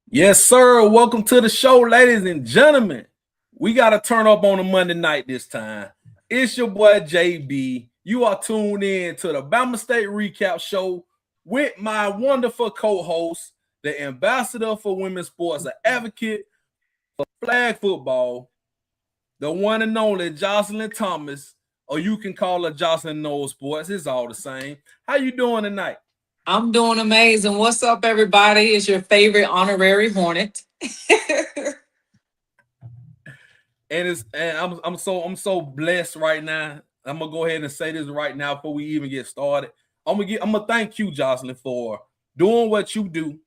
Yes, sir. Welcome to the show, ladies and gentlemen. We got to turn up on a Monday night this time. It's your boy JB. You are tuned in to the Bama State Recap Show with my wonderful co-host, the ambassador for women's sports, an advocate for flag football, the one and only Jocelyn Thomas, or you can call her Jocelyn Knowles Sports. It's all the same. How you doing tonight? I'm doing amazing. What's up, everybody? It's your favorite honorary Hornet. And I'm so blessed right now. I'm gonna go ahead and say this right now before we even get started. I'm gonna thank you, Jocelyn, for doing what you do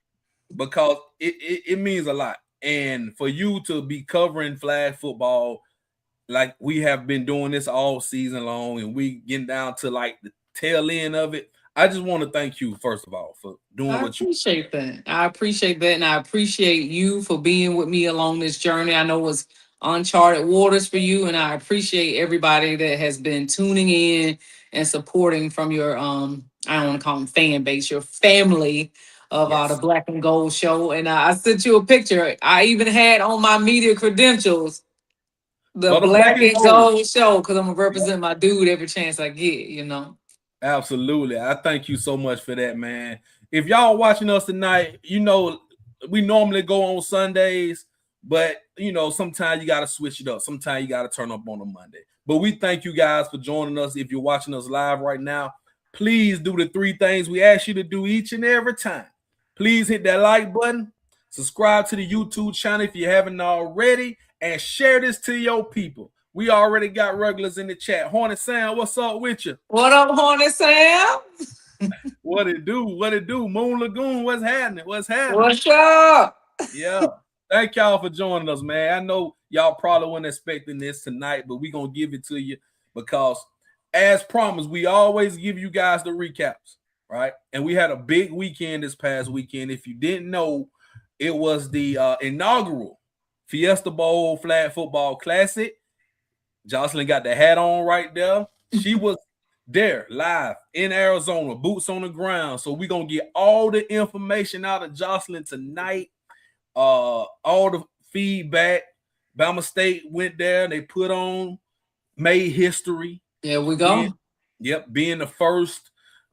because it means a lot. And for you to be covering flag football like we have been doing this all season long, and we getting down to like the tail end of it. I just want to thank you first of all for doing I what you. appreciate that. I appreciate that. And I appreciate you for being with me along this journey. I know it's uncharted waters for you. And I appreciate everybody that has been tuning in and supporting from your I don't want to call them fan base, your family of the Yes. Black and Gold show. And I sent you a picture. I even had on my media credentials the For the black Black and and gold. Gold show because I'm gonna Yep. represent my dude every chance I get. Absolutely. I thank you so much for that, man. If y'all watching us tonight, we normally go on Sundays, but sometimes you got to switch it up. Sometimes you got to turn up on a Monday. But we thank you guys for joining us. If you're watching us live right now, please do the three things we ask you to do each and every time. Please hit that like button, subscribe to the YouTube channel if you haven't already, and share this to your people. We already got regulars in the chat. Hornet Sam, what's up with you? What up, Hornet Sam? What it do? What it do? Moon Lagoon, what's happening? What's happening? What's up? Yeah. Thank y'all for joining us, man. I know y'all probably weren't expecting this tonight, but we're going to give it to you because, as promised, we always give you guys the recaps, right? And we had a big weekend this past weekend. If you didn't know, it was the inaugural Fiesta Bowl Flag Football Classic. Jocelyn got the hat on right there. She was there live in Arizona, boots on the ground. So we're gonna get all the information out of Jocelyn tonight. All the feedback. Bama State went there, they put on, made history. There we Being, go. being the first.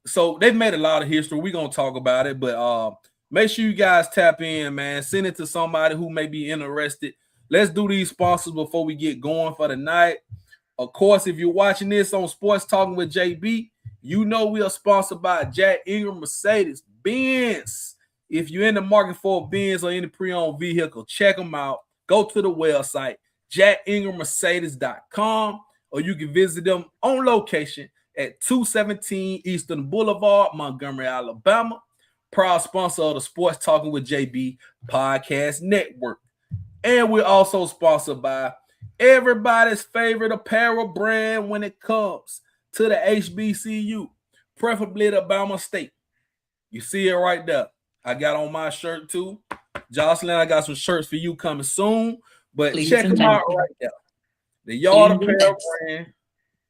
So they've made a lot of history. We're gonna talk about it, but make sure you guys tap in, man. Send it to somebody who may be interested. Let's do these sponsors before we get going for the night. Of course, if you're watching this on Sports Talking with JB, you know we are sponsored by Jack Ingram Mercedes Benz. If you're in the market for a Benz or any pre-owned vehicle, check them out. Go to the website, jackingrammercedes.com, or you can visit them on location at 217 Eastern Boulevard, Montgomery, Alabama. Proud sponsor of the Sports Talking with JB Podcast Network. And we're also sponsored by everybody's favorite apparel brand when it comes to the HBCU, preferably the Bama State. You see it right there. I got on my shirt too. Jocelyn, I got some shirts for you coming soon, but Please check and them out thank you. right there. The Yard Please and Apparel thanks. brand.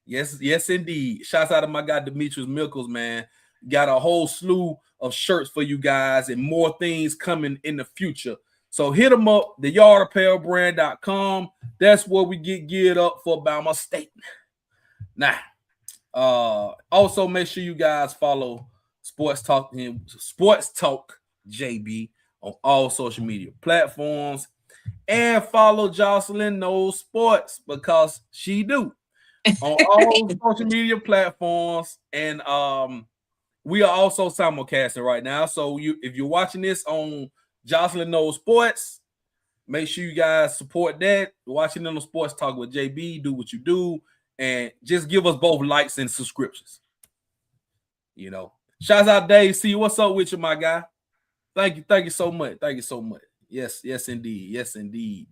Yes, yes, indeed. Shouts out to my guy Demetrius Milkles, man. Got a whole slew of shirts for you guys and more things coming in the future. So hit them up, theyardapparelbrand.com. That's where we get geared up for Bama State. Now, also make sure you guys follow Sports Talk JB on all social media platforms, and follow Jocelyn Knowles Sports because she do on all social media platforms. And we are also simulcasting right now. So if you're watching this on Jocelyn Knowles Sports, make sure you guys support that. Watching them on Sports Talk with JB, do what you do, and just give us both likes and subscriptions. Shouts out Dave C. What's up with you, my guy? Thank you so much. Thank you so much. Yes, indeed. Yes, indeed.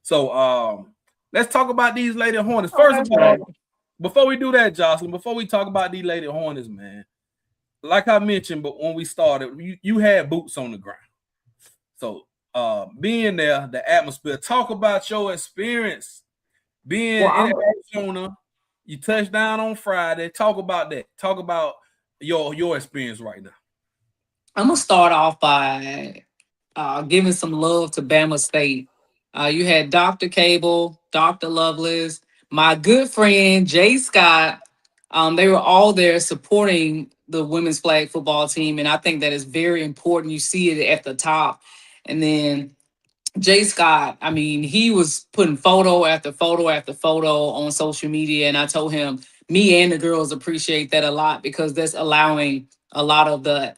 So let's talk about these Lady Hornets. First of all, before we do that, Jocelyn, before we talk about these Lady Hornets, man, like I mentioned, but when we started, you had boots on the ground. So being there, the atmosphere, talk about your experience being in Arizona. You touched down on Friday. Talk about that. Talk about your experience right now. I'm gonna start off by giving some love to Bama State. You had Dr. Cable, Dr. Lovelace, my good friend Jay Scott. They were all there supporting the women's flag football team, and I think that is very important. You see it at the top, and then Jay Scott, I mean, he was putting photo after photo after photo on social media. And I told him, me and the girls appreciate that a lot because that's allowing a lot of the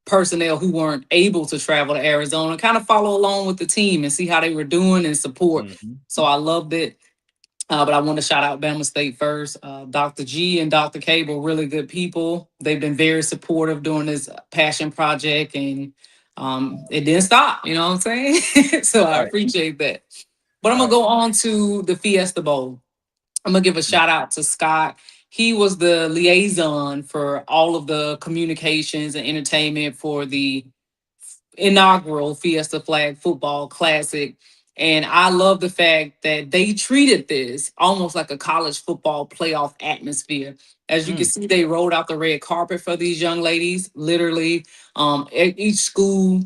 personnel who weren't able to travel to Arizona kind of follow along with the team and see how they were doing and support. Mhm. So I loved it. But I want to shout out Bama State first. Dr. G and Dr. Cable, really good people. They've been very supportive during this passion project, and it didn't stop. You know what I'm saying? So I Right. appreciate that. But I'm gonna Right. go on to the Fiesta Bowl. I'm gonna give a shout out to Scott. He was the liaison for all of the communications and entertainment for the inaugural Fiesta Flag Football Classic. And I love the fact that they treated this almost like a college football playoff atmosphere. As you can Mm. see, they rolled out the red carpet for these young ladies, literally. Each school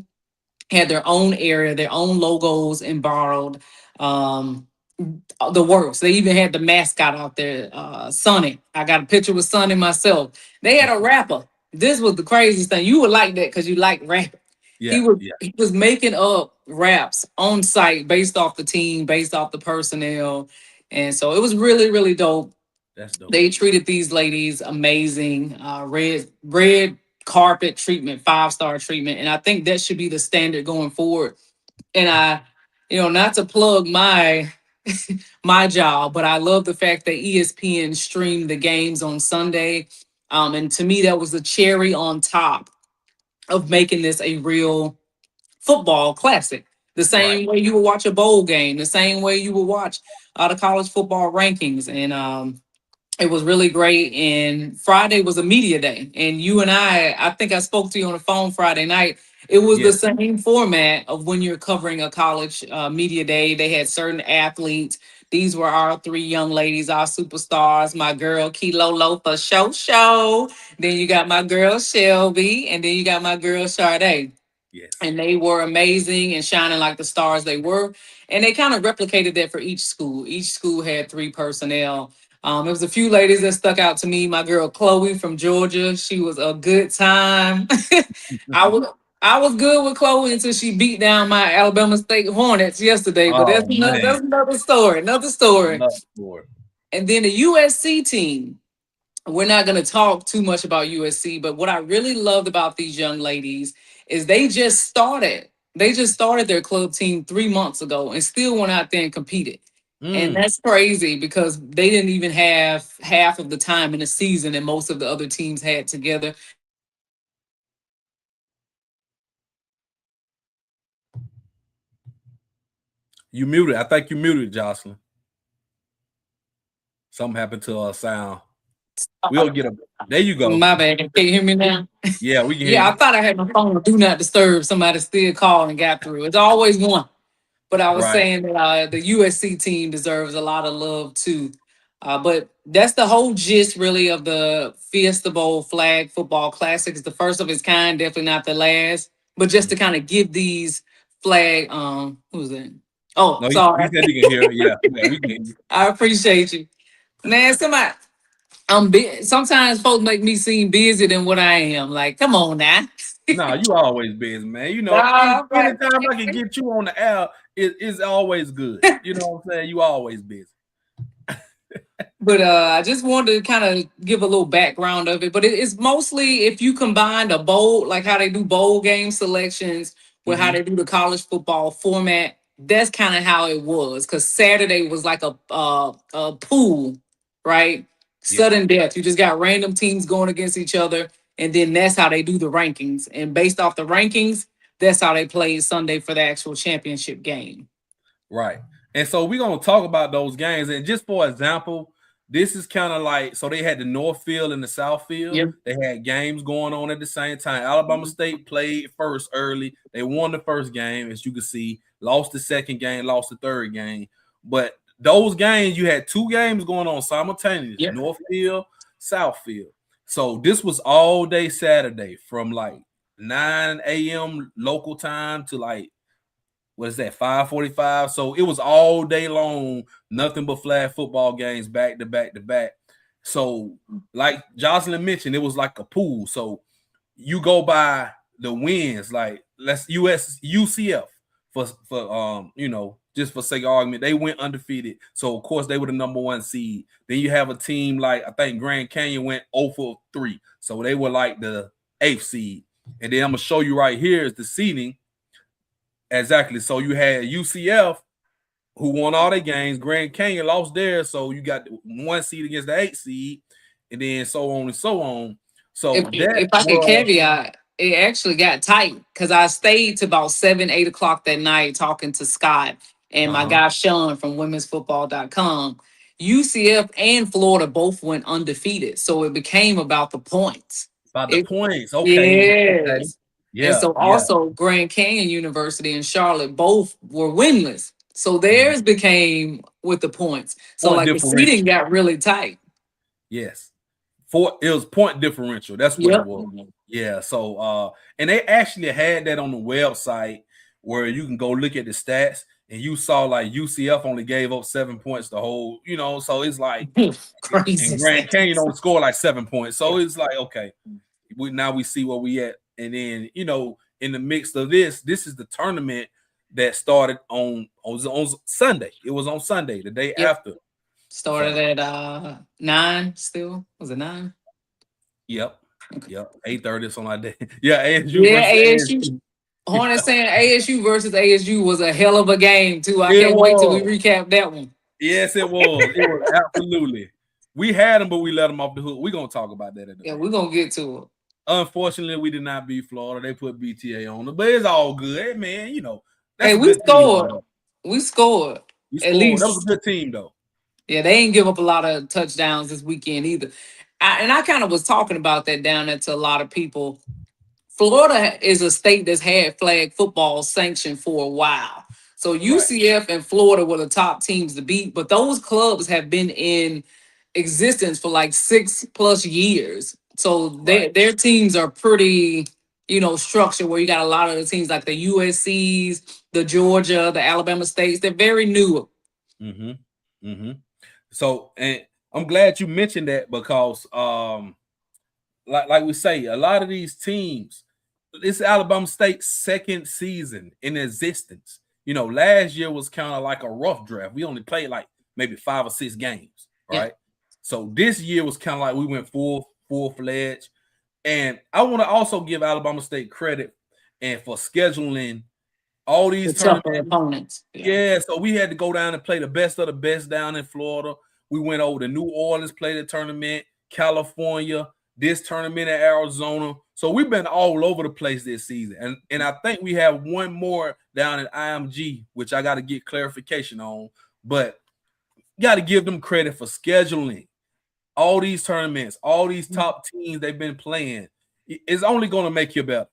had their own area, their own logos and borrowed. Um, the works. They even had the mascot out there, Sonny. I got a picture with Sonny myself. They had a rapper. This was the craziest thing. You would like that because you like rap. He Yeah. was Yeah. he was making up raps on site based off the team, based off the personnel. And so it was really, really dope. That's dope. They treated these ladies amazing. Red carpet treatment, 5-star treatment. And I think that should be the standard going forward. And not to plug my job, but I love the fact that ESPN streamed the games on Sunday. And to me, that was the cherry on top of making this a real football classic. The Right. same way you would watch a bowl game, the same way you would watch the college football rankings. And it was really great. And Friday was a media day. And you and I think I spoke to you on the phone Friday night. It was the Yes. same format of when you're covering a college media day. They had certain athletes. These were our three young ladies, our superstars. My girl Kilo Lofa Show. Then you got my girl Shelby, and then you got my girl Sade, Yes. and they were amazing and shining like the stars they were. And they kind of replicated that for each school. Each school had three personnel. There was a few ladies that stuck out to me. My girl Chloe from Georgia, she was a good time. I was I was good with Chloe until she beat down my Alabama State Hornets yesterday. But Oh that's man. another story. Another story. Enough for it. And then the USC team, we're not going to talk too much about USC, but what I really loved about these young ladies is they just started. They just started their club team 3 months ago and still went out there and competed. And Mm. that's crazy because they didn't even have half of the time in the season that most of the other teams had together. You muted. I think you muted, Jocelyn. Something happened to our sound. We'll get a. There you go. My bad. Can you hear me now? Yeah, we can hear Yeah, I you. thought I had my phone on do not disturb. Somebody still called and got through. It's always one. But I was Right. saying that the USC team deserves a lot of love too. But that's the whole gist, really, of the Fiesta Bowl Flag Football Classic. It's the first of its kind, definitely not the last. But just to kind of give these flag, who's that? Oh, No, he sorry. said he can hear. Yeah, yeah, we can hear you. I appreciate you, man. Sometimes folks make me seem busier than what I am. Like, come on now. Nah, you always busy, man. You know, Nah, right. anytime I can get you on the air, it's always good. You know what I'm saying? You always busy. But I just wanted to kind of give a little background of it. But it's mostly if you combine a bowl, like how they do bowl game selections with how Mm-hmm. they do the college football format. That's kind of how it was. Because Saturday was like a pool, right? Yeah. Sudden death. You just got random teams going against each other, and then that's how they do the rankings. And based off the rankings, that's how they play Sunday for the actual championship game. Right. And so we're gonna talk about those games. And just for example, this is kind of like so they had the North Field and the South Field. Yep. They had games going on at the same time. Alabama State played first early. They won the first game, as you can see, lost the second game, lost the third game. But those games, you had two games going on simultaneously, Yep. North Field, South Field. So this was all day Saturday from like 9 a.m. local time to like what is that, 5:45? So it was all day long, nothing but flag football games back to back to back. So, like Jocelyn mentioned, it was like a pool. So you go by the wins, like let's UCF for just for sake of argument, they went undefeated. So of course they were the number 1 seed. Then you have a team like I think Grand Canyon went 0 for 3. So they were like the 8th seed. And then I'm gonna show you right here is the seeding. Exactly. So you had UCF who won all their games. Grand Canyon lost theirs. So you got 1 seed against the 8th seed, and then so on and so on. So if I could caveat, it actually got tight because I stayed to about 7, 8 o'clock that night talking to Scott and my guy Sean from womensfootball.com. UCF and Florida both went undefeated. So it became about the points. Points. Okay. Yes. Okay. Yeah. And so also Grand Canyon University and Charlotte both were winless. So theirs became with the points. So like the seeding got really tight. Yes. It was point differential. That's what it was. Yeah. So and they actually had that on the website where you can go look at the stats, and you saw like UCF only gave up 7 points the whole, so it's like crazy. And Grand Canyon only scored like 7 points. So it's like, okay, now we see where we at. And then, in the mix of this is the tournament that started on Sunday. It was on Sunday, the day after. Started at 9 still. Was it 9? Yep. Okay. Yep. 8:30 something like that. Yeah, ASU. Yeah, ASU. Hornets saying ASU versus ASU was a hell of a game too. I can't wait till we recap that one. Yes, it was. It was absolutely. We had them, but we let them off the hook. We're gonna talk about that. We're gonna get to it. Unfortunately, we did not beat Florida. They put BTA on it, but it's all good, man. Hey, we scored. We scored. At least that was a good team, though. Yeah, they ain't give up a lot of touchdowns this weekend either. I kind of was talking about that down there to a lot of people. Florida is a state that's had flag football sanctioned for a while. So UCF and Florida were the top teams to beat, but those clubs have been in existence for like 6+ years. So their teams are pretty, structured, where you got a lot of the teams like the USCs, the Georgia, the Alabama States. They're very new. So, and I'm glad you mentioned that because, like we say, a lot of these teams, it's Alabama State's 2nd season in existence. Last year was kind of like a rough draft. We only played like maybe 5 or 6 games, right? Yeah. So this year was kind of like we went full-fledged. And I want to also give Alabama State credit and for scheduling all these opponents. Yeah, so we had to go down and play the best of the best down in Florida. We went over to New Orleans, played the tournament, California, this tournament in Arizona. So we've been all over the place this season. And I think we have one more down at IMG, which I got to get clarification on. But you got to give them credit for scheduling all these tournaments, all these top teams they've been playing. It's only going to make you better.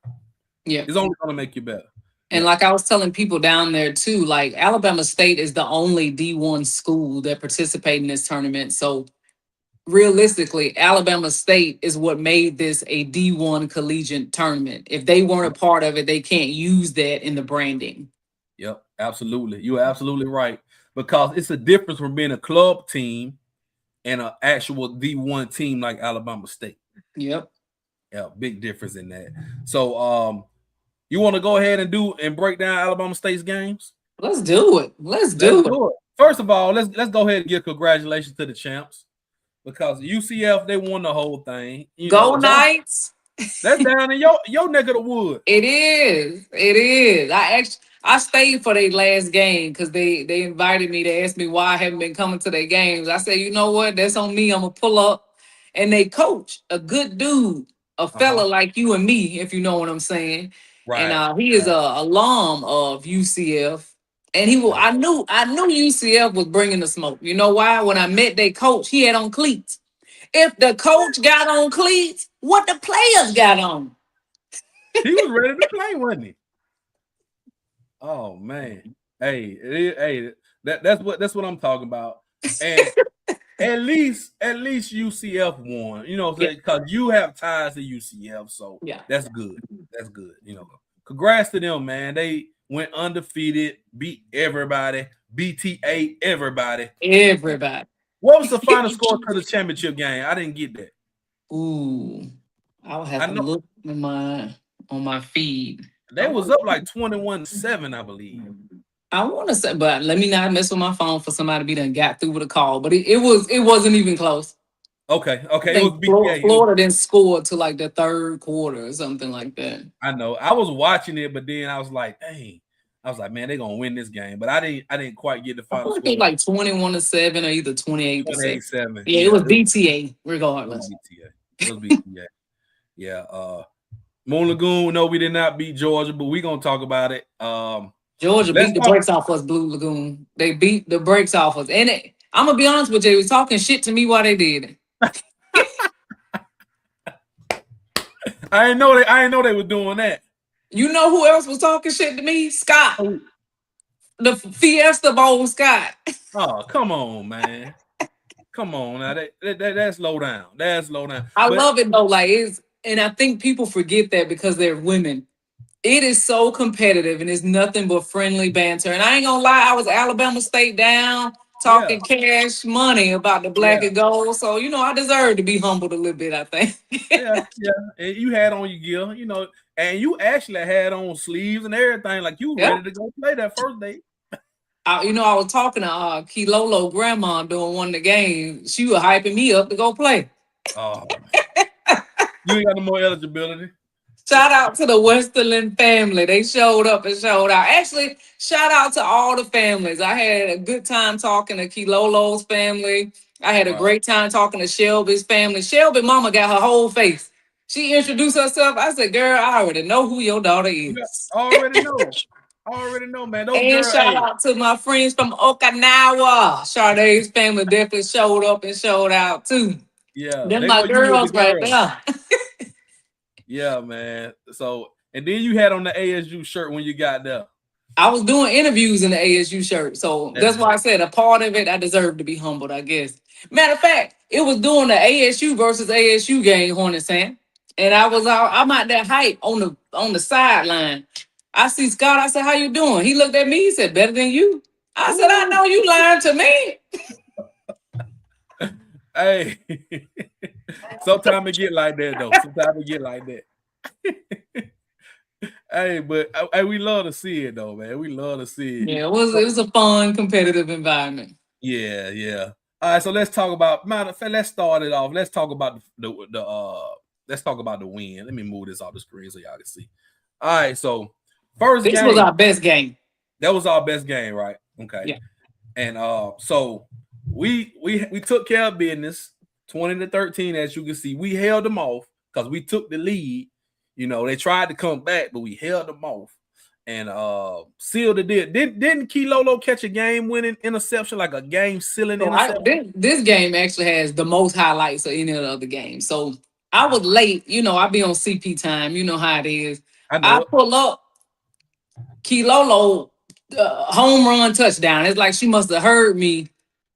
Yeah. It's only going to make you better. And like I was telling people down there too, like Alabama State is the only D1 school that participate in this tournament. So realistically, Alabama State is what made this a D1 collegiate tournament. If they weren't a part of it, they can't use that in the branding. Yep, absolutely. You're absolutely right. Because it's a difference from being a club team and an actual D1 team like Alabama State. Yep. Yeah, big difference in that. So you want to go ahead and break down Alabama State's games? Let's do it. Let's do it. First of all, let's go ahead and give congratulations to the champs. Because UCF, they won the whole thing. Go Knights! That's down in your neck of the woods. It is. It is. I stayed for their last game because they invited me. They asked me why I haven't been coming to their games. I said, you know what? That's on me. I'm gonna pull up. And they coach a good dude, a fella like you and me, if you know what I'm saying. Right. And he is a alum of UCF. And I knew UCF was bringing the smoke. You know why? When I met their coach, he had on cleats. If the coach got on cleats, what the players got on? He was ready to play, wasn't he? Oh man, hey, that's what I'm talking about. And at least UCF won. Because you have ties to UCF, so that's good. That's good. Congrats to them, man. went undefeated, beat everybody, BTA everybody. Everybody. What was the final score to the championship game? I didn't get that. Ooh, I'll have I to know look in on my feed. they was up like 21-7, I believe. I want to say, but let me not mess with my phone for somebody to be done got through with a call. But it wasn't even close. Okay, I it was think BTA. Florida didn't score to like the third quarter or something like that. I know. I was watching it, but then I was like, dang. I was like, man, they're gonna win this game. But I didn't quite get the I final thought it was score. like 21-7 or either 28-7. 28-7. Yeah, it Yeah, was it BTA was regardless. BTA. It was BTA. Yeah. Moon Lagoon, no, we did not beat Georgia, but we're gonna talk about it. Georgia Let's beat the talk. brakes off us, Blue Lagoon. They beat the brakes off us. And I'm going to be honest with you, they was talking shit to me while they did it. I didn't know they were doing that. You know who else was talking shit to me? Scott. Oh, The Fiesta Bowl Scott. oh, come on, man. Come on now. That's low down. That's low down. I But love it though. And I think people forget that because they're women. It is so competitive and it's nothing but friendly banter. And I ain't gonna lie, I was Alabama State down yeah, talking cash money about the black yeah, and gold. So, I deserve to be humbled a little bit, I think. yeah. And you had on your gear, and you actually had on sleeves and everything, like you were Yeah. ready to go play that first day. I was talking to Kilolo grandma during one of the games. She was hyping me up to go play. Oh, you ain't got no more eligibility. Shout out to the Westerland family. They showed up and showed out. Actually, shout out to all the families. I had a good time talking to Kilolo's family. I had a Wow. great time talking to Shelby's family. Shelby mama got her whole face. She introduced herself. I said, girl, I already know who your daughter is. Already know. Already know, man. Those And girls, shout hey, out to my friends from Okinawa. Sade's family definitely showed up and showed out too. yeah, Them they my know you with the girls right girls. there. Yeah, man. So, and then you had on the ASU shirt when you got there. I was doing interviews in the ASU shirt. So that's why I said a part of it, I deserve to be humbled, I guess. Matter of fact, it was doing the ASU versus ASU game, Hornet Sam. And I'm out there hype on the sideline. I see Scott. I said, how you doing? He looked at me. He said, better than you. I said, I know you lying to me. Hey, sometimes it get like that though. Sometimes it get like that. Hey, but hey, we love to see it though, man. We love to see it. Yeah, it was a fun, competitive environment. Yeah, yeah. All right, so let's talk about. Matter of fact, let's start it off. Let's talk about let's talk about the win. Let me move this off the screen so y'all can see. All right, so first This game was our best game. that was our best game, right? Okay. Yeah. And so we took care of business 20-13, as you can see. We held them off because we took the lead. They tried to come back, but we held them off. And sealed the deal. Didn't Kilolo catch a game-winning interception, like a game-sealing interception? This game actually has the most highlights of any of the other games. So I was late. I be on CP time. You know how it is. I know I it. pull up Kilolo home run touchdown. It's like she must have heard me.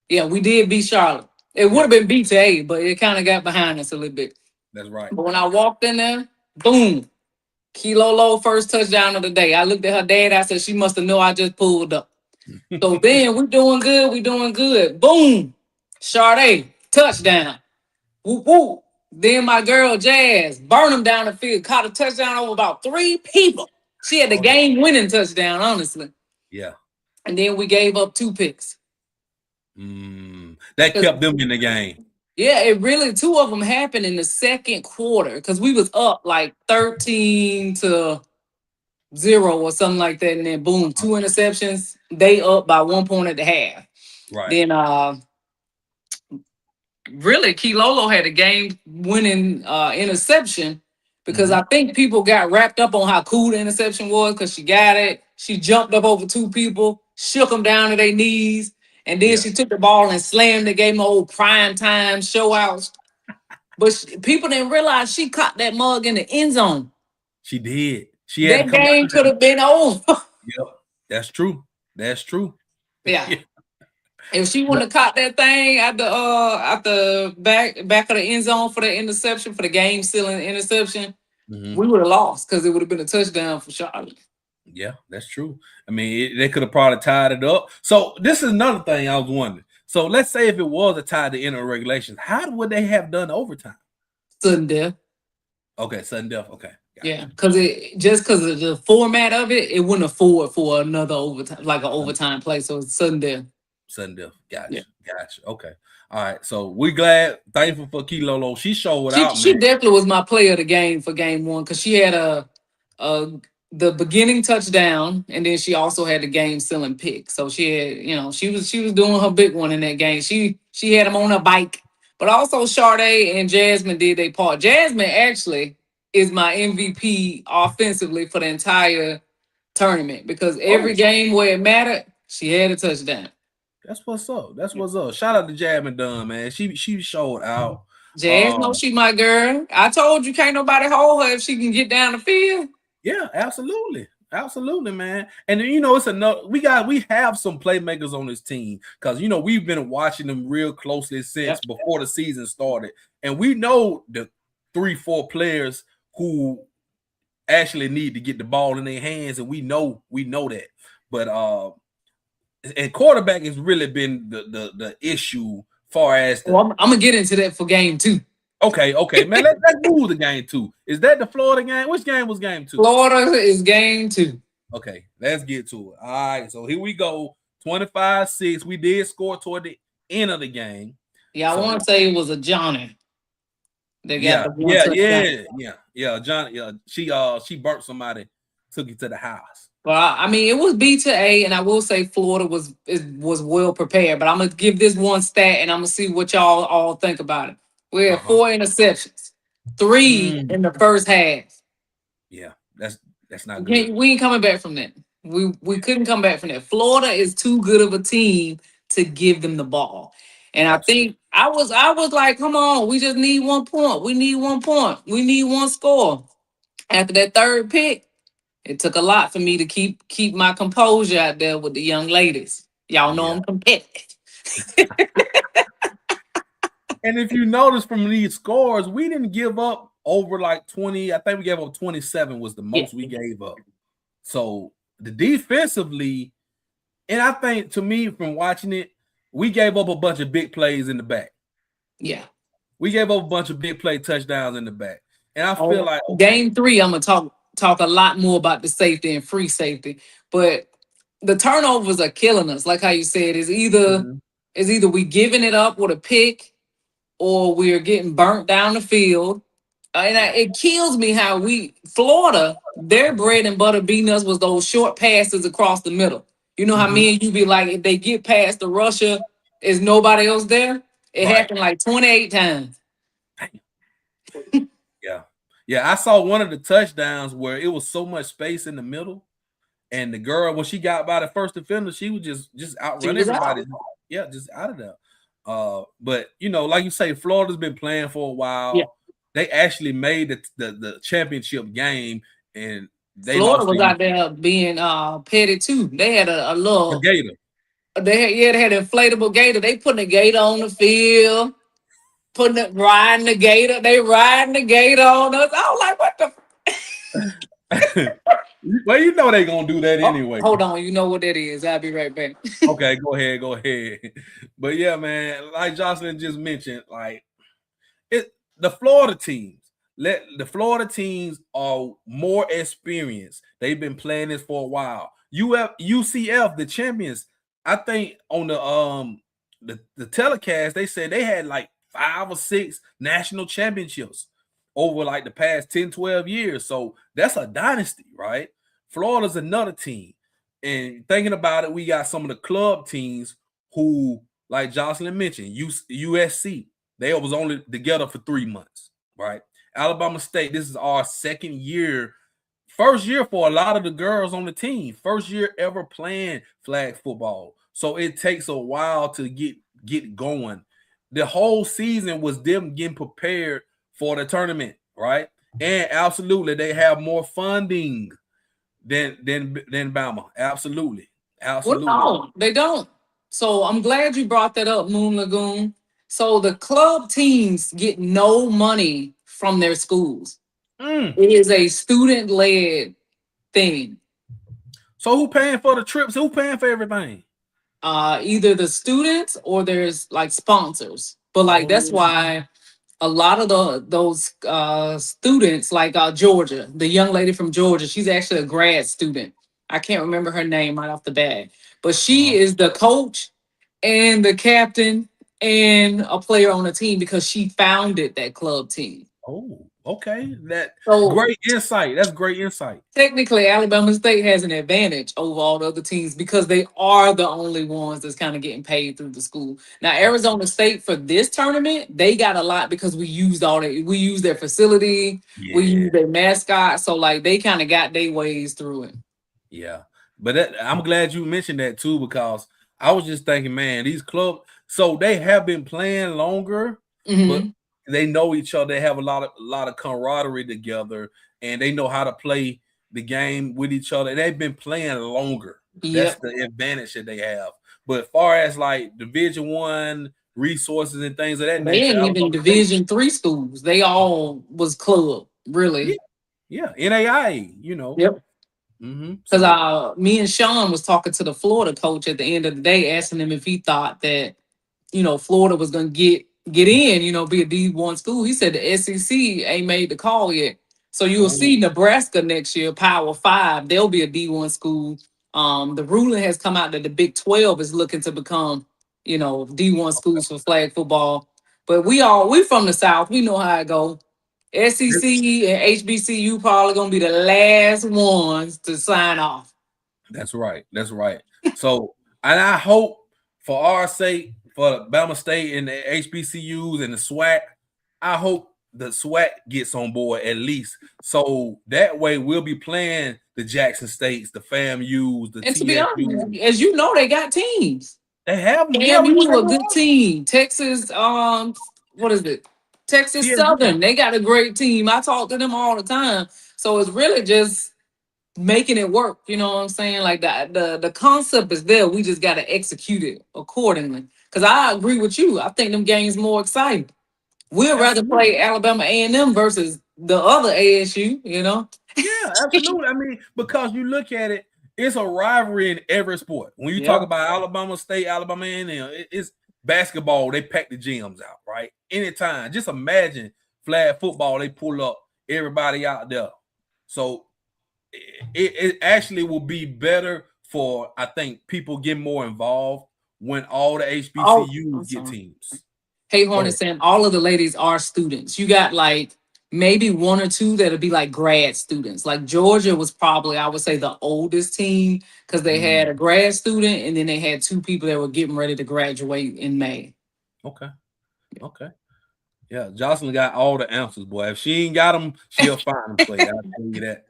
Yeah, we did beat Charlotte. It would have been BTA, but it kind of got behind us a little bit. That's right. But when I walked in there, boom, Kilolo first touchdown of the day. I looked at her dad. I said, she must have known I just pulled up. So then we doing good. We doing good. Boom, Sade touchdown. Whoop whoop. Then my girl Jazz burned him down the field. Caught a touchdown over about 3 people. She had the game-winning touchdown, honestly. Yeah. And then we gave up 2 picks. That kept them in the game. Yeah, it really 2 of them happened in the second quarter because we was up like 13-0 or something like that, and then boom, 2 interceptions. They up by 1 point at the half. Right. Then really Kilolo had a game-winning interception because I think people got wrapped up on how cool the interception was because she got it. She jumped up over 2 people, shook them down to their knees. And then she took the ball and slammed the game old prime time show outs. But people didn't realize she caught that mug in the end zone. She did. She had that game could have been over. Yep, that's true. That's true. Yeah. If she wouldn't have caught that thing at the back of the end zone for the interception, for the game sealing interception, we would have lost because it would have been a touchdown for Charlotte. Yeah, that's true. I mean, they could have probably tied it up. So this is another thing I was wondering. So let's say if it was a tie to inner regulations, how would they have done overtime? Sudden death. Okay, sudden death. Okay, Yeah, gotcha. because it just because of the format of it, it wouldn't afford for another overtime, like an overtime play. So it's sudden death. Sudden death. Gotcha. Yeah, Gotcha. Okay. All right. So we glad, thankful for Kilolo. She showed she out, man. she definitely was my player of the game for game one because she had a the beginning touchdown, and then she also had the game sealing pick. So she had, she was doing her big one in that game. She had him on her bike, but also Sade and Jasmine did their part. Jasmine actually is my MVP offensively for the entire tournament because every Oh, game where it mattered, she had a touchdown. that's what's up. That's what's up. Shout out to Jab and Dunn, man. She showed out. Jazz knows she my girl. I told you can't nobody hold her if she can get down the field. Yeah, absolutely. Absolutely, man. And then, it's enough. We have some playmakers on this team because we've been watching them real closely since Yep. before the season started. And we know the 3-4 players who actually need to get the ball in their hands, and we know that. But and quarterback has really been the issue far as the Well, I'm gonna get into that for game two. okay, man. Let's move the game two. Is that the Florida game? Which game was game two? Florida is game two. Okay, let's get to it. All right, so here we go. 25-6. We did score toward the end of the game. Yeah, I want to say it was a Johnny that got Yeah, the one touchdown. John, she burnt somebody, took it to the house. But I mean, it was B to A, and I will say Florida was well prepared. But I'm gonna give this one stat, and I'm gonna see what y'all all think about it. We had Uh-huh. 4 interceptions, 3 Mm. in the first half. Yeah, that's not good. We ain't coming back from that. We couldn't come back from that. Florida is too good of a team to give them the ball. And I Absolutely. think I was like, come on, we just need 1 point. We need 1 point. We need one score. After that third pick, it took a lot for me to keep my composure out there with the young ladies. Y'all know Yeah. I'm competitive. And if you notice from these scores, we didn't give up over like 20. I think we gave up 27 was the Yeah. most we gave up. So the defensively, and I think to me from watching it, we gave up a bunch of big plays in the back. Yeah. We gave up a bunch of big play touchdowns in the back. And I feel Oh, like, okay, game 3, I'm gonna talk a lot more about the safety and free safety, but the turnovers are killing us. Like how you said, mhm, is either we giving it up with a pick or we're getting burnt down the field. yeah, It kills me how Florida, their bread and butter beating us was those short passes across the middle. You know how mhm, me and you be like, if they get past the rusher, is nobody else there? It right. happened like 28 times. Yeah. Yeah. I saw one of the touchdowns where it was so much space in the middle. And the girl, when she got by the first defender, she would just She outrun was out. everybody. Yeah, just out of there. But like you say, Florida's been playing for a Yeah. while. They actually made the championship game, and they Florida lost was to out there being petty too. They had a the little Gator. they had an inflatable gator. They putting a gator on the field, riding the gator. They riding the gator on us. I was like, what the Well, they're gonna do that oh, anyway. hold on, you know what that is. I'll be right back. Okay, go ahead. But yeah, man, like Jocelyn just mentioned, like the Florida teams. The Florida teams are more experienced. They've been playing this for a while. UCF, the champions, I think on the telecast, they said they had like 5 or 6 national championships over like the past 10, 12 years. So that's a dynasty, right? Florida's another team. And thinking about it, we got some of the club teams who, like Jocelyn mentioned, USC, they was only together for 3 months, right? Alabama State, this is our second year, first year for a lot of the girls on the team, first year ever playing flag football. So it takes a while to get going. The whole season was them getting prepared for the tournament, right? And absolutely, they have more funding than Bama. Absolutely, Well, absolutely. no, they don't. So I'm glad you brought that up, Moon Lagoon. So the club teams get no money from their schools. Mm, It is a student led thing. So who paying for the trips? Who paying for everything? Either the students or there's like sponsors. But like that's Oh, why a lot of those students, like Georgia, the young lady from Georgia, she's actually a grad student. I can't remember her name right off the bat, but she uh-huh. is the coach and the captain and a player on the team because she founded that club team. Oh, okay. That So great insight. That's great insight. technically, Alabama State has an advantage over all the other teams because they are the only ones that's kind of getting paid through the school. Now, Arizona State for this tournament, they got a lot because we used their facility, we Yeah, used their mascot, so like they kind of got their ways through it. yeah. But I'm glad you mentioned that too because I was just thinking, man, these clubs. So they have been playing longer, but Hmm. they know each other. They have a lot of camaraderie together, and they know how to play the game with each other. And they've been playing longer. That's Yep, the advantage that they have. But as far as like Division 1 resources and things of that they nature, ain't even Alabama State, Division 3 schools. They all was club yeah, really. yeah, NAIA. Yep. Because So me and Sean was talking to the Florida coach at the end of the day, asking him if he thought that Florida was going to get in, be a D1 school. He said the SEC ain't made the call yet. So you will oh, see Nebraska next year, Power Five. They'll be a D1 school. The ruling has come out that the Big 12 is looking to become, D1 schools for flag football. But we from the South. We know how it go. SEC and HBCU probably gonna be the last ones to sign off. that's right. That's right. So, and I hope for our sake, for the Bama State and the HBCUs and the SWAC, I hope the SWAC gets on board at least. So that way we'll be playing the Jackson States, the FAMUs, the And to be TSUs. honest, as you know, they got teams. They have them. Yeah, we AMU had a them good on team. Texas, what is it? Texas TSU. Southern, they got a great team. I talk to them all the time. So it's really just making it work. You know what I'm saying? Like the concept is there. We just got to execute it accordingly. Because I agree with you. I think them games more exciting. We'd rather Absolutely. play Alabama A&M versus the other ASU. Yeah, absolutely. I mean, because you look at it, it's a rivalry in every sport. When you talk Yep. about Alabama State, Alabama A&M, it's basketball. They pack the gyms out, right? Anytime. Just imagine flag football. They pull up everybody out there. So it actually will be better for I think people get more involved when all the Oh, I'm HBCUs get sorry. teams. Hey Go ahead. Hornet saying all of the ladies are students. You got like maybe one or two that'll be like grad students. Like Georgia was probably, I would say, the oldest team because they had a Mm, grad student and then they had two people that were getting ready to graduate in May. okay. Okay. Yeah, Jocelyn got all the answers, boy. If she ain't got them, she'll find them for you. I'll tell you that.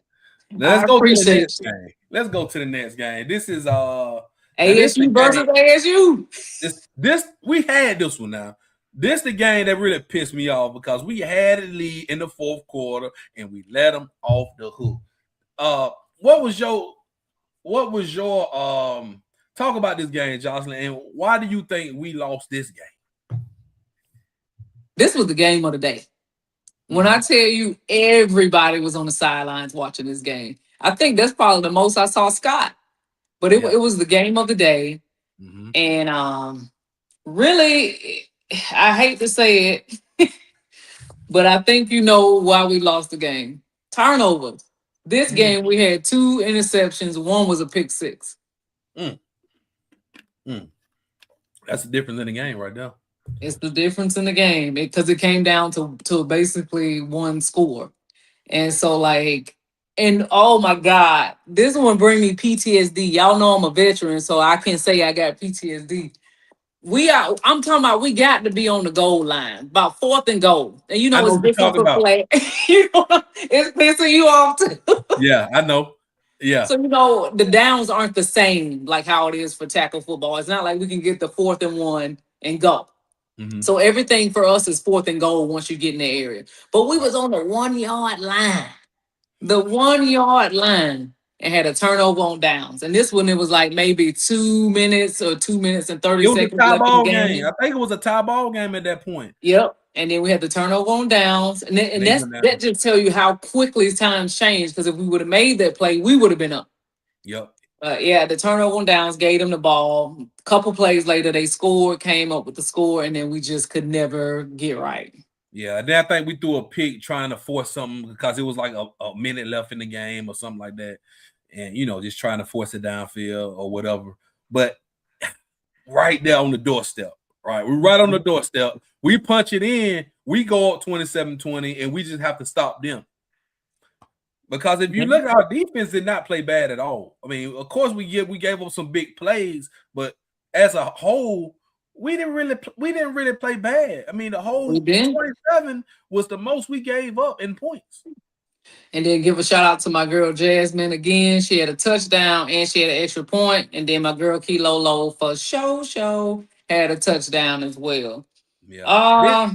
Now, let's I go to the next appreciate you. game. Let's go to the next game. This is now this the ASU game. versus ASU. This we had this one now. This the game that really pissed me off because we had a lead in the fourth quarter and we let them off the hook. Uh, what was your talk about this game, Jocelyn, and why do you think we lost this This was the game of the day. When I game? tell you everybody was on the sidelines watching this game, I think that's probably the most I saw Scott. But it Yeah. was the game of the day. Mm-hmm. And really, I hate to say it, but I think you know why we lost the game. Turnovers. This Mm, game we had two interceptions. One was a pick six. mm, mm. That's the difference in the game right there. It's the difference in the game because it came down to basically one score. And so like, and oh my God, this one bring me PTSD. Y'all know I'm a veteran, so I can say I got PTSD. I'm talking about we got to be on the goal line, about fourth and goal. And I know it's what you're different talking for about. play. It's pissing you off too. Yeah, I know. Yeah. So the downs aren't the same like how it is for tackle football. It's not like we can get the fourth and one and go. Mm-hmm. So everything for us is fourth and goal once you get in the area. But we Right. was on the 1 yard line. The 1 yard line and had a turnover on downs. And this one, it was like maybe 2 minutes or 2 minutes and 30 It was a seconds tie left in the ball game. game. I think it was a tie ball game at that point. Yep. And then we had the turnover on downs. And, And and they that's went that down. just tell you how quickly times changed. Because if we would have made that play, we would have been up. Yep. Yeah, the turnover on downs gave them the ball. Couple plays later, they scored, came up with the score, and then we just could never get right. Yeah, and then I think we threw a pick trying to force something because it was like a minute left in the game or something like that. And, just trying to force it downfield or whatever. But right there on the doorstep, right? We're right on the doorstep. We punch it in, we go up 27-20, and we just have to stop them. Because if you look at our defense, did not play bad at all. I mean, of course, we gave up some big plays, but as a whole, we didn't really play bad. I mean, the whole 27 was the most we gave up in points. And then give a shout out to my girl Jasmine again. She had a touchdown and she had an extra point. And then my girl Kilolo for show had a touchdown as well. Yeah.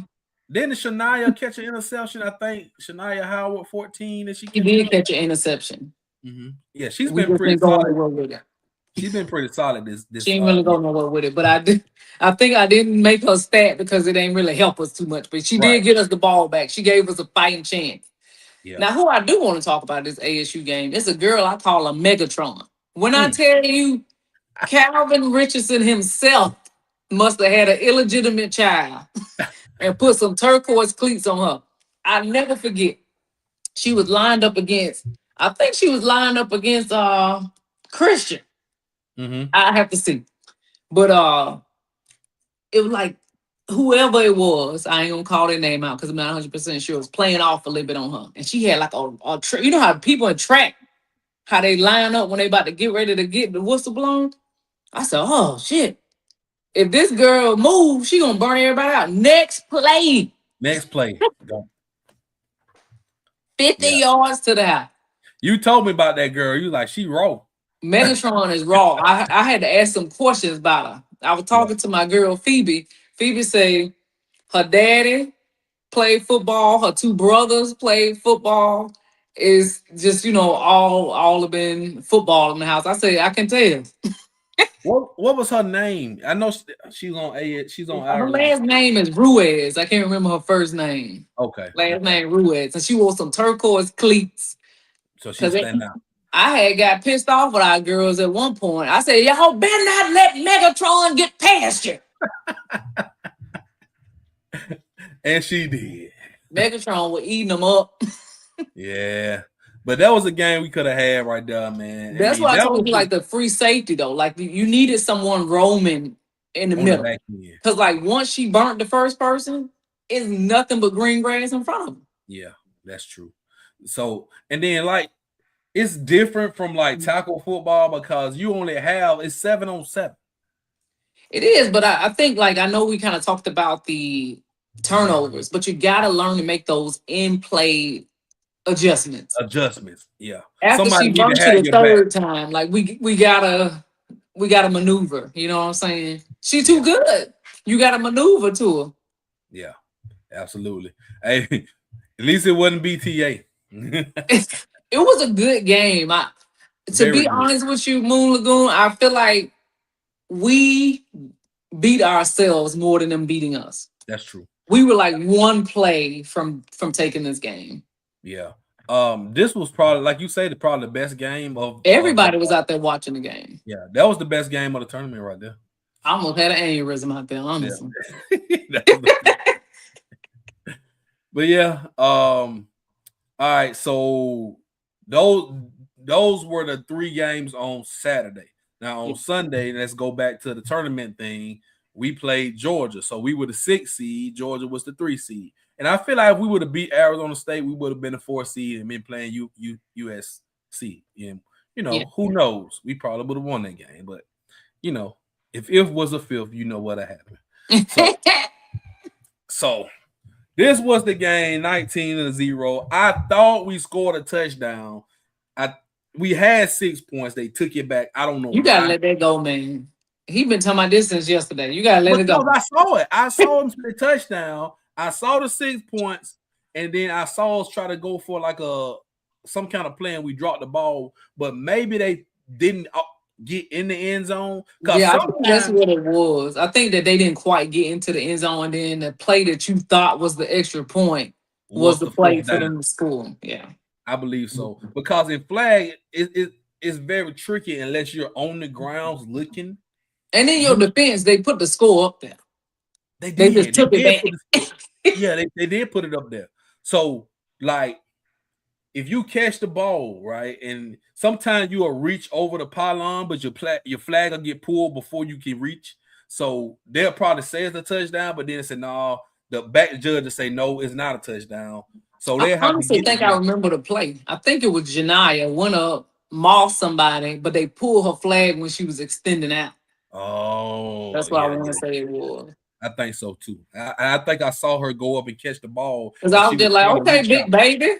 Didn't Shania catch an interception? I think Shania Howard 14. And she did catch an interception. Mm-hmm. Yeah, she's been pretty solid. With it. She's been pretty solid. This she ain't really go nowhere with it, but I think I didn't make her stat because it ain't really help us too much. But she did get us the ball back. She gave us a fighting chance. Yeah. Now, who I do want to talk about this ASU game, it's a girl I call a Megatron. When I tell you, Calvin Richardson himself must have had an illegitimate child and put some turquoise cleats on her. I never forget. She was lined up against, I think she was lined up against Christian. Mm-hmm. I have to see. But it was like whoever it was, I ain't gonna call their name out because I'm not 100% sure, was playing off a little bit on her. And she had like a you know how people in track, how they line up when they about to get ready to get the whistle blown? I said, oh shit. If this girl moves, she gonna burn everybody out. Next play. Go. 50 yards to the house. You told me about that girl. You like, she raw. Megatron is raw. I had to ask some questions about her. I was talking to my girl Phoebe. Phoebe said her daddy played football. Her two brothers played football. Is just all have been football in the house. I say I can tell. What was her name? I know she's on A. She's on her last name is Ruiz. I can't remember her first name. Okay. Last name Ruiz, and she wore some turquoise cleats. So she's standing out. I had got pissed off with our girls at one point. I said, y'all better not let Megatron get past you. And she did. Megatron was eating them up. Yeah. But that was a game we could have had right there, man. That's why I told you, like, the free safety, though. Like, you needed someone roaming in the middle. Because, like, once she burnt the first person, it's nothing but green grass in front of them. Yeah, that's true. So, and then, like, it's different from, like, tackle football because you only have, it's 7-on-7. It is, but I think, like, I know we kind of talked about the turnovers, but you got to learn to make those in-play adjustments, yeah. After she burnt you the third time, like we gotta maneuver. You know what I'm saying? She too good. You gotta maneuver to her. Yeah, absolutely. Hey, at least it wasn't BTA. It was a good game. To be honest with you, Moon Lagoon, I feel like we beat ourselves more than them beating us. That's true. We were like one play from taking this game. Yeah. This was probably, like you say, probably the best game of everybody was out there watching the game. Yeah, that was the best game of the tournament right there. I almost had an aneurysm out there, honestly. Yeah. But yeah, all right. So those were the 3 games on Saturday. Now on Sunday, let's go back to the tournament thing. We played Georgia, so we were the 6th seed. Georgia was the 3 seed. And I feel like if we would have beat Arizona State, we would have been the 4th seed and been playing USC. And, who knows? We probably would have won that game. But, if was a 5th, you know what happened. So this was the game, 19-0. I thought we scored a touchdown. We had 6 points. They took it back. I don't know. You got to let that go, man. He been telling my distance yesterday. You got to let it go. I saw it. I saw him the touchdown. I saw the 6 points, and then I saw us try to go for like some kind of play, and we dropped the ball. But maybe they didn't get in the end zone. Yeah, I think that's what it was. I think that they didn't quite get into the end zone, and then the play that you thought was the extra point was the play for them to score. Yeah, I believe so. Because in flag, it's very tricky unless you're on the grounds looking. And in your You defense, they put the score up there. they They just did. They took it did back. put the score. Yeah, they did put it up there. So like if you catch the ball, right, and sometimes you will reach over the pylon, but your flag will get pulled before you can reach. So they'll probably say it's a touchdown, but then say no, the back judge will say no, it's not a touchdown. So I they have to honestly get the think I replay. remember the play. I think it was Janaya went up, mauled somebody, but they pulled her flag when she was extending out. Oh That's what I yeah, want to yeah, say it was. I think so too. I think I saw her go up and catch the ball, Because and I she was was just like, trying to okay, reach big out. baby.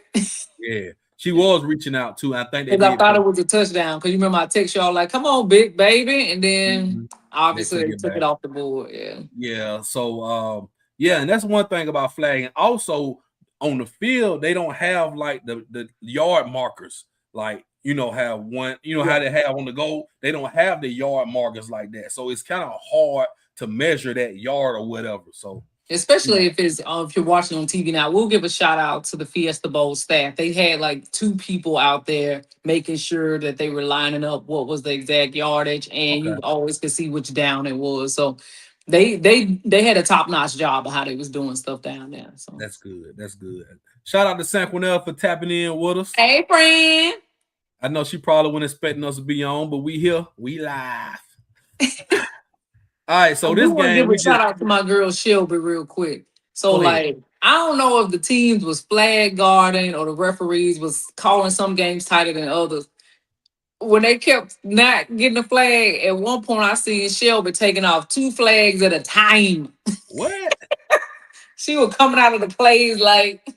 Yeah, she was reaching out too. I think they Because I did thought put. it was a touchdown. Because you remember I text y'all like, come on, big baby. And then Mhm. They obviously took they it took it back. off the board. Yeah. Yeah. So yeah, and that's one thing about flagging. Also on the field, they don't have like the yard markers, like have one, Yeah. how they have on the goal. They don't have the yard markers like that. So it's kind of hard to measure that yard or whatever. So you Especially know, if you're watching on TV now, we'll give a shout out to the Fiesta Bowl staff. They had like two people out there making sure that they were lining up what was the exact yardage, and okay. you always could see which down it was. So they had a top notch job of how they was doing stuff down there. So That's good. That's good. Shout out to Sanquinel for tapping in with us. hey, friend. I know she probably wasn't expecting us to be on, but we here, we live. All right, I so do this want to game give we a shout just out to my girl Shelby real quick. So go ahead. like I don't know if the teams was flag guarding or the referees was calling some games tighter than others. When they kept not getting a flag, at one point I seen Shelby taking off two flags at a time. What? She was coming out of the plays like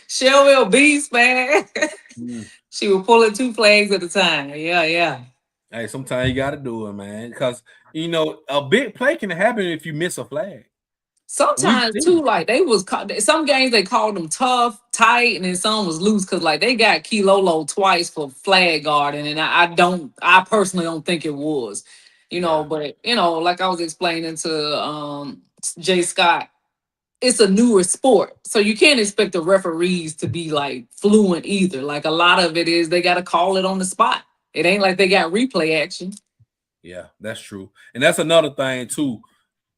Shelby a beast, man. Mm. She was pulling two flags at a time. Yeah, yeah. Hey, sometimes you got to do it, man, because a big play can happen if you miss a flag. We've Sometimes seen too, it. like they was some games they called them tough, tight, and then some was loose because like they got Kilolo twice for flag guarding, and I personally don't think it was, Yeah, but like I was explaining to Jay Scott, it's a newer sport, so you can't expect the referees to be like fluent either. Like a lot of it is they got to call it on the spot. It ain't like they got replay action. yeah, that's true, and that's another thing too.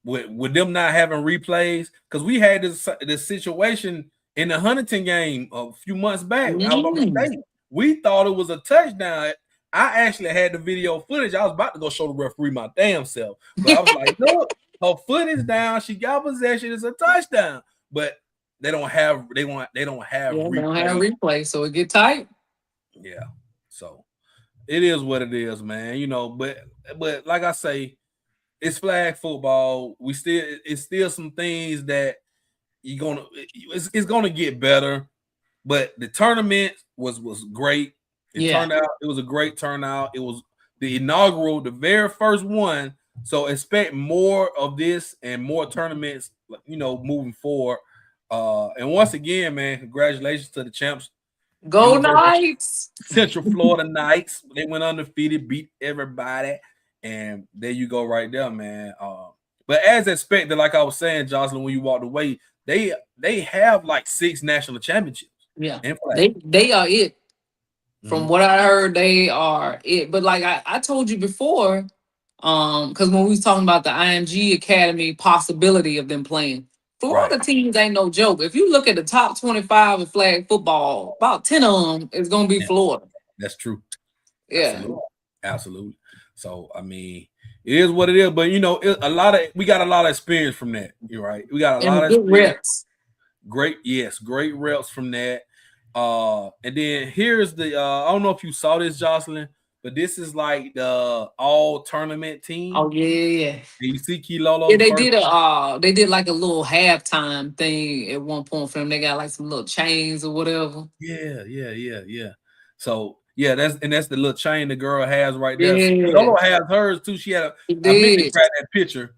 With them not having replays, because we had this situation in the Huntington game a few months back. Alabama Mm. State. We thought it was a touchdown. I actually had the video footage. I was about to go show the referee my damn self, but I was like, look, her foot is down. She got possession. It's a touchdown. But they don't have Yeah, they don't have replay. replay, so it get tight. Yeah. So it is what it is, man. But like I say, it's flag football. It's still some things that it's gonna get better. But the tournament was great. Yeah. It was a great turnout. It was the very first one. So expect more of this and more tournaments, moving forward. And once again, man, congratulations to the champs, Go University Knights. Central Florida Knights. They went undefeated, beat everybody, and there you go, right there, man. But as expected, like I was saying, Jocelyn, when you walked away, they have like 6 national championships Yeah. in flag. They are it. From Mhm. what I heard, they are it. But like I told you before, because when we was talking about the IMG Academy possibility of them playing, Right. Florida teams ain't no joke. If you look at the top 25 of flag football, about 10 of them is gonna be Yeah, Florida. that's true. Yeah. Absolutely. Absolutely. So I mean, it is what it is. But we got a lot of experience from that. You're right. We got a And the lot of good experience. reps. Great reps from that. And then here's the I don't know if you saw this, Jocelyn, but this is like the all tournament Oh team. yeah, yeah, yeah. And you see Yeah, Kilolo the they first. did they did like a little halftime thing at one point for them. They got like some little chains or whatever. Yeah. So yeah, that's the little chain the girl has right there. Yeah, Kilolo has hers too. it I meant to did. grab that picture.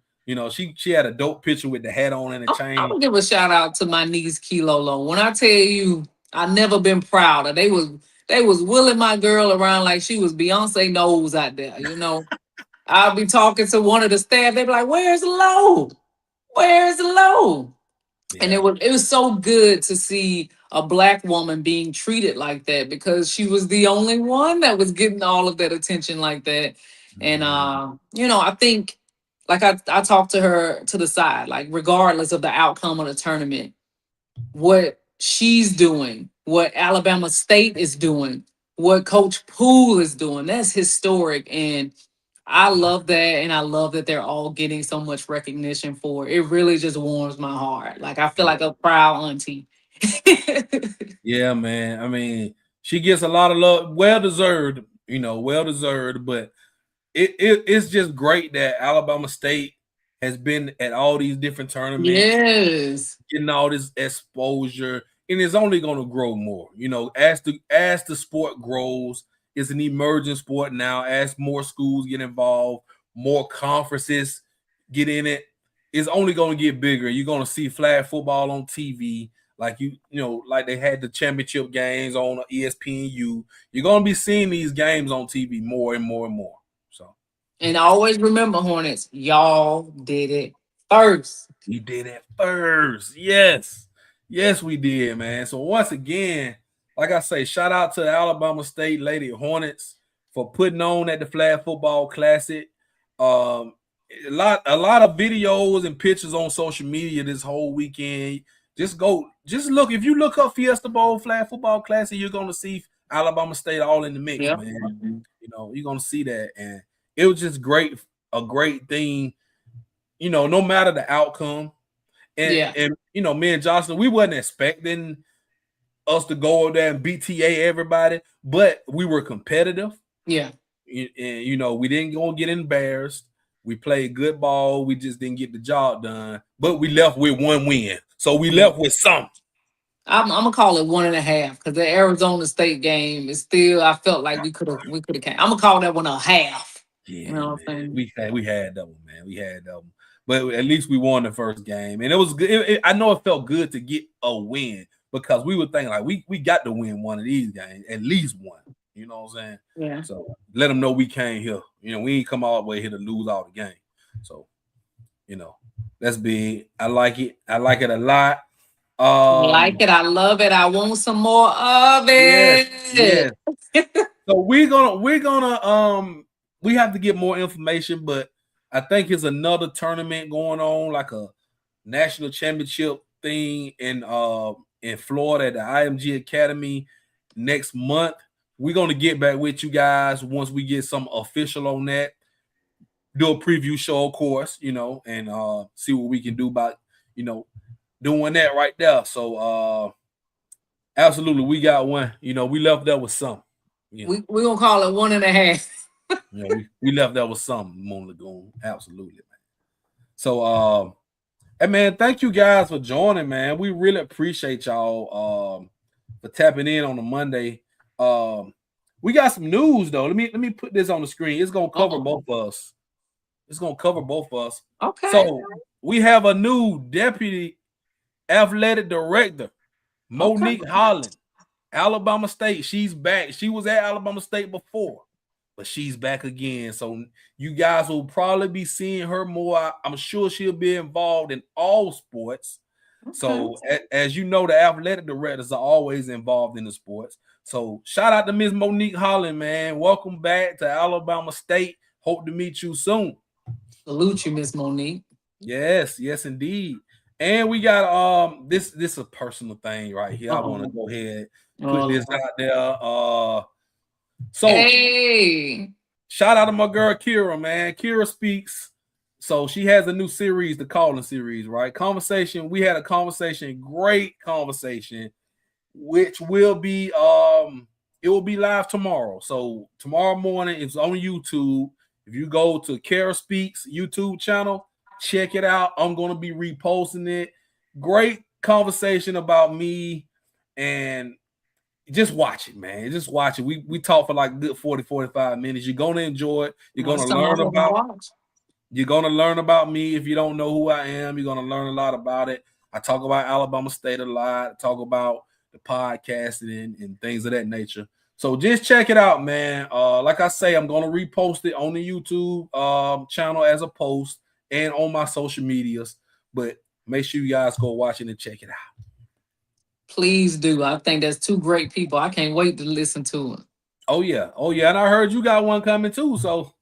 She had a dope picture with the hat on and the I'm chain. gonna give a shout out to my niece Kilolo. When I tell you, I never been prouder. They was wheeling my girl around like she was Beyonce Knowles out there. I'll be talking to one of the staff. They be like, "Where's Low? Where's Low?" And Yeah. it was so good to see a black woman being treated like that, because she was the only one that was getting all of that attention like that. And Mhm. I think, like, I talked to her to the side, like, regardless of the outcome of the tournament, what she's doing, what Alabama State is doing, what Coach Poole is doing, that's historic. And I love that, and I love that they're all getting so much recognition for it. It really just warms my heart. Like, I feel Yeah. like a proud auntie. Yeah, man. I mean, she gets a lot of love, well deserved, well deserved. But it's just great that Alabama State has been at all these different tournaments, Yes. getting all this exposure, and it's only going to grow more. As the sport grows, it's an emerging sport now. As more schools get involved, more conferences get in it, it's only going to get bigger. You're going to see flag football on TV, like like they had the championship games on ESPNU. You're going to be seeing these games on TV more and more and more. So, And always remember, Hornets, y'all did it first. we did it first. Yes. Yes, we did, man. So once again, like I say, shout out to the Alabama State Lady Hornets for putting on at the Flag Football Classic. Um, a lot of videos and pictures on social media this whole weekend. Just look. If you look up Fiesta Bowl Flag Football Classic, you're gonna see Alabama State all in the mix, Yep. man. You're gonna see that, and it was just great, a great thing. No matter the outcome, Yeah. and me and Jocelyn, we wasn't expecting us to go over there and BTA everybody, but we were competitive. Yeah. And we didn't go and get embarrassed. We played good ball. We just didn't get the job done, but we left with one win. So we Yeah. left with something. I'm gonna call it 1.5, because the Arizona State game is still. I felt like we could have came. I'm gonna call that one a half. You Yeah, know what I'm man. saying? We had that one, man. We had that one. But at least we won the first game. And it was good. I know it felt good to get a win, because we were thinking like we got to win one of these games, at least one. You know what I'm saying? Yeah. So let them know we came here. We ain't come all the way here to lose all the game. So, that's big. I like it. I like it a lot. I like Um, it. I love it. I want some more of yes, it. yes. So we have to get more information, but I think it's another tournament going on, like a national championship thing in Florida at the IMG Academy next month. We're gonna get back with you guys once we get some official on that. Do a preview show, of course, and see what we can do about doing that right there. So absolutely, we got one. We left that with some. We gonna call it 1.5. We left that with some Moon Lagoon. Absolutely, man. So hey man, thank you guys for joining, man. We really appreciate y'all for tapping in on a Monday. We got some news though. Let me put this on the screen. It's gonna cover both of us. It's gonna cover both of us. Okay. So we have a new deputy athletic director, Okay. Monique Holland, Alabama State. She's back. She was at Alabama State before, but she's back again. So you guys will probably be seeing her more. I'm sure she'll be involved in all sports. So as you know, the athletic directors are always involved in the sports. So shout out to Miss Monique Holland, man. Welcome back to Alabama State. Hope to meet you soon. Salute you, Miss Monique. Yes, yes, indeed. And we got this is a personal thing right here. I want to go ahead put this out there. So Hey. shout out to my girl Kira, man. Kira speaks. So she has a new series, the Calling series, right? Conversation. We had a conversation, great conversation, which will be it will be live tomorrow. So tomorrow morning it's on YouTube. If you go to Kara Speaks YouTube channel, check it out. I'm gonna be reposting it. Great conversation about me, and just watch it, man. Just watch it. We talk for like good 40, 45 minutes. You're gonna enjoy it. You're gonna learn about me. If you don't know who I am, you're gonna learn a lot about it. I talk about Alabama State a lot. I talk about the podcasting and things of that nature. So just check it out, man. Like I say, I'm gonna repost it on the YouTube channel as a post and on my social medias. But Make sure you guys go watch it and check it out. Please do. I think that's two great people. I can't wait to listen to it. Oh yeah. And I heard you got one coming too. So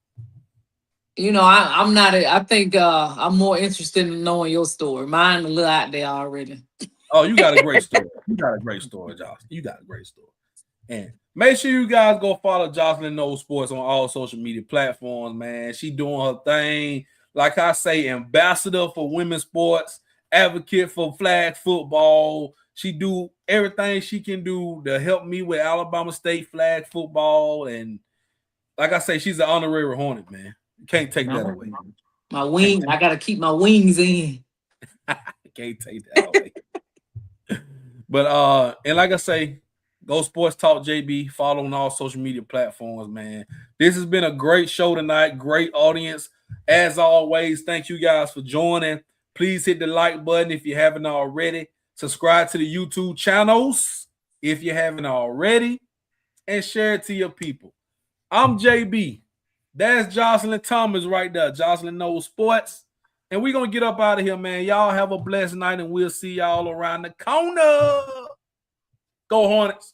I'm not. I think I'm more interested in knowing your story. Mine a little out there already. oh, you got a great story. You got a great story, Josh. You got a great story. And make sure you guys go follow Jocelyn Knows Sports on all social media platforms, man. She doing her thing. Like I say, ambassador for women's sports, advocate for flag football. She do everything she can do to help me with Alabama State flag football. And like I say, she's an honorary Hornet, man. You can't take that away. My wing, I gotta keep my wings in. Can't take that away. But and like I say, go Sports Talk JB. Follow on all social media platforms, man. This has been a great show tonight. Great audience. As always, thank you guys for joining. Please hit the like button if you haven't already. Subscribe to the YouTube channels if you haven't already. And share it to your people. I'm JB. That's Jocelyn Thomas right there. Jocelyn Knows Sports. And we're going to get up out of here, man. Y'all have a blessed night, and we'll see y'all around the corner. Go Hornets.